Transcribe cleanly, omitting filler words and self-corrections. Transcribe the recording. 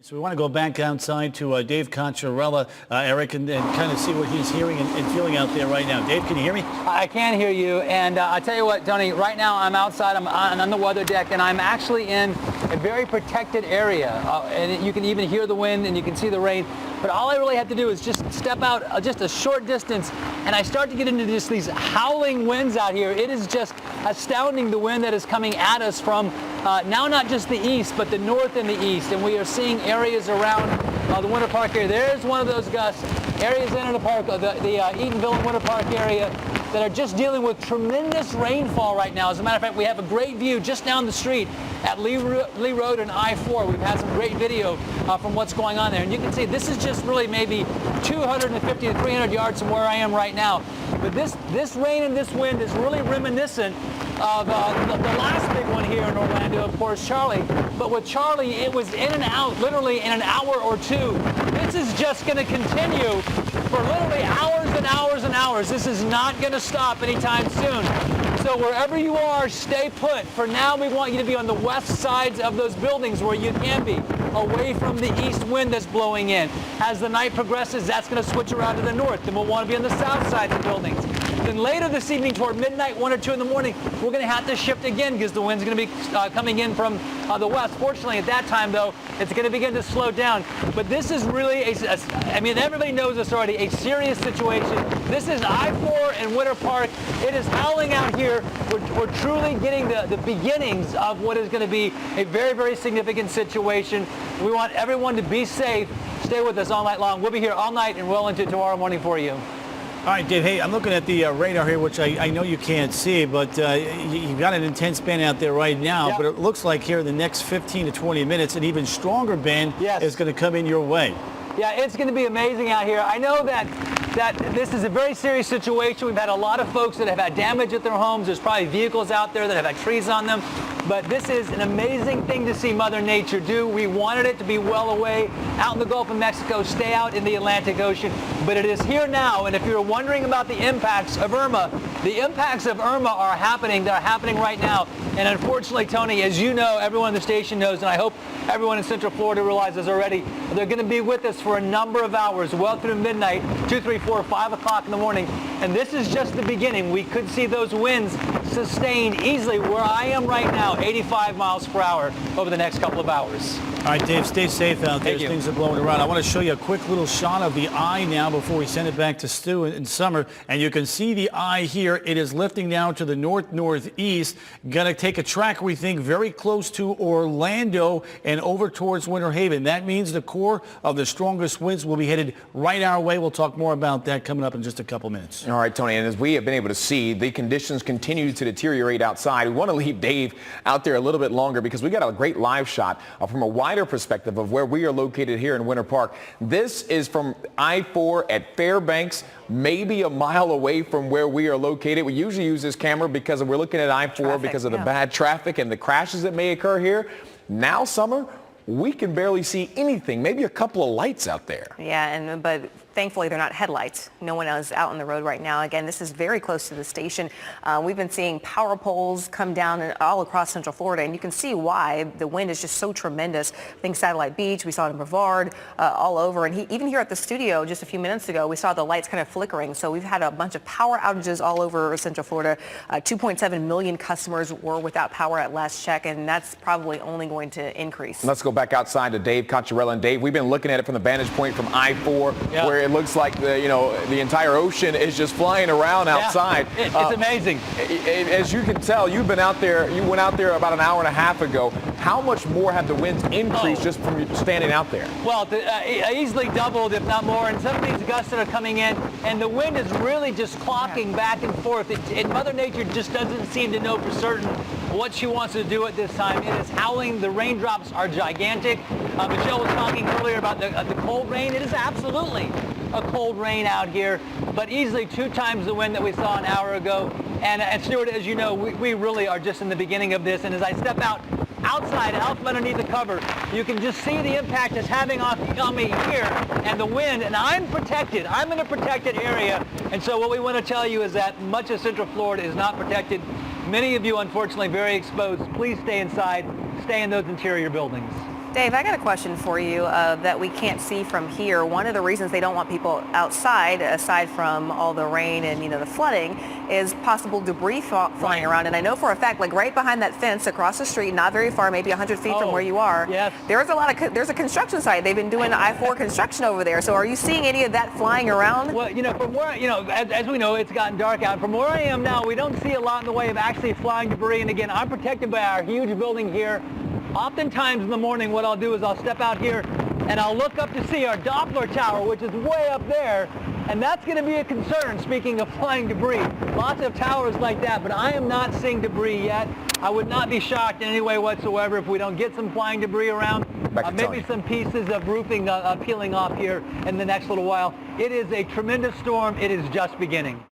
So we want to go back outside to Dave Cocchiarella, Eric, and kind of see what he's hearing and feeling out there right now. Dave, can you hear me? I can hear you, and I tell you what, Tony, right now I'm outside, I'm on the weather deck, and I'm actually in a very protected area, and you can even hear the wind and you can see the rain, but all I really have to do is just step out just a short distance, and I start to get into just these howling winds out here. It is just astounding, the wind that is coming at us from now not just the east, but the north and the east, and we are seeing areas around the Winter Park area. There's one of those gusts, areas in the park, the Eatonville and Winter Park area, that are just dealing with tremendous rainfall right now. As a matter of fact, we have a great view just down the street at Lee Road and I-4. We've had some great video from what's going on there. And you can see this is just really maybe 250 to 300 yards from where I am right now. But this rain and this wind is really reminiscent of the last big one here in Orlando, of course, Charlie. But with Charlie, it was in and out literally in an hour or two. This is just going to continue for literally hours and hours and hours. This is not going to stop anytime soon. So wherever you are, stay put. For now, we want you to be on the west sides of those buildings where you can be, away from the east wind that's blowing in. As the night progresses, that's going to switch around to the north, and we'll want to be on the south sides of buildings. Then later this evening, toward midnight, 1 or 2 in the morning, we're going to have to shift again because the wind's going to be coming in from the west. Fortunately, at that time, though, it's going to begin to slow down. But this is really, I mean, everybody knows this already, a serious situation. This is I-4 and Winter Park. It is howling out here. We're truly getting the beginnings of what is going to be a very, very significant situation. We want everyone to be safe. Stay with us all night long. We'll be here all night and well into tomorrow morning for you. All right, Dave, hey, I'm looking at the radar here, which I know you can't see, but you've got an intense band out there right now, But it looks like here in the next 15 to 20 minutes, an even stronger band is going to come in your way. Yeah, it's going to be amazing out here. I know that this is a very serious situation. We've had a lot of folks that have had damage at their homes. There's probably vehicles out there that have had trees on them. But this is an amazing thing to see Mother Nature do. We wanted it to be well away out in the Gulf of Mexico, stay out in the Atlantic Ocean. But it is here now, and if you're wondering about the impacts of Irma, the impacts of Irma are happening. They're happening right now. And unfortunately, Tony, as you know, everyone in the station knows, and I hope everyone in Central Florida realizes already, they're going to be with us for a number of hours, well through midnight, 2, 3, 4, 5 o'clock in the morning. And this is just the beginning. We could see those winds sustained easily where I am right now, 85 miles per hour over the next couple of hours. All right, Dave, stay safe out there as things are blowing around. I want to show you a quick little shot of the eye now before we send it back to Stu in summer. And you can see the eye here. It is lifting now to the north-northeast. Going to take a track, we think, very close to Orlando and over towards Winter Haven. That means the core of the strongest winds will be headed right our way. We'll talk more about that coming up in just a couple minutes. All right, Tony, and as we have been able to see, the conditions continue to deteriorate outside. We want to leave Dave out there a little bit longer because we got a great live shot from a wider perspective of where we are located here in Winter Park. This is from I-4 at Fairbanks, maybe a mile away from where we are located. We usually use this camera because we're looking at I-4 because of the bad traffic and the crashes that may occur here. Now, Summer, we can barely see anything, maybe a couple of lights out there. Yeah, but thankfully they're not headlights. No one is out on the road right now. Again, this is very close to the station. We've been seeing power poles come down all across Central Florida, and you can see why. The wind is just so tremendous. I think Satellite Beach, we saw it in Brevard, all over. And even here at the studio just a few minutes ago, we saw the lights kind of flickering. So we've had a bunch of power outages all over Central Florida. 2.7 million customers were without power at last check, and that's probably only going to increase. Let's go back outside to Dave Cocchiarella. And Dave, we've been looking at it from the vantage point from I-4, where it looks like the entire ocean is just flying around outside. It's amazing. As you can tell, you've been out there. You went out there about an hour and a half ago. How much more have the winds increased just from standing out there? Well, easily doubled, if not more. And some of these gusts that are coming in, and the wind is really just clocking back and forth. Mother Nature just doesn't seem to know for certain what she wants to do at this time. It is howling. The raindrops are gigantic. Michelle was talking earlier about the cold rain. It is absolutely a cold rain out here, but easily 2 times the wind that we saw an hour ago. And Stuart, as you know, we really are just in the beginning of this. And as I step outside from underneath the cover, you can just see the impact it's having on me here and the wind. And I'm protected. I'm in a protected area. And so what we want to tell you is that much of Central Florida is not protected. Many of you, unfortunately, very exposed. Please stay inside. Stay in those interior buildings. Dave, I got a question for you that we can't see from here. One of the reasons they don't want people outside, aside from all the rain and the flooding, is possible debris flying around. And I know for a fact, like right behind that fence across the street, not very far, maybe 100 feet from where you are, yes. There's a construction site. They've been doing I-4 construction over there. So are you seeing any of that flying around? Well, from where, as we know, it's gotten dark out. From where I am now, we don't see a lot in the way of actually flying debris. And again, I'm protected by our huge building here. Oftentimes in the morning, what I'll do is I'll step out here and I'll look up to see our Doppler tower, which is way up there. And that's going to be a concern, speaking of flying debris. Lots of towers like that, but I am not seeing debris yet. I would not be shocked in any way whatsoever if we don't get some flying debris around. Maybe some pieces of roofing peeling off here in the next little while. It is a tremendous storm. It is just beginning.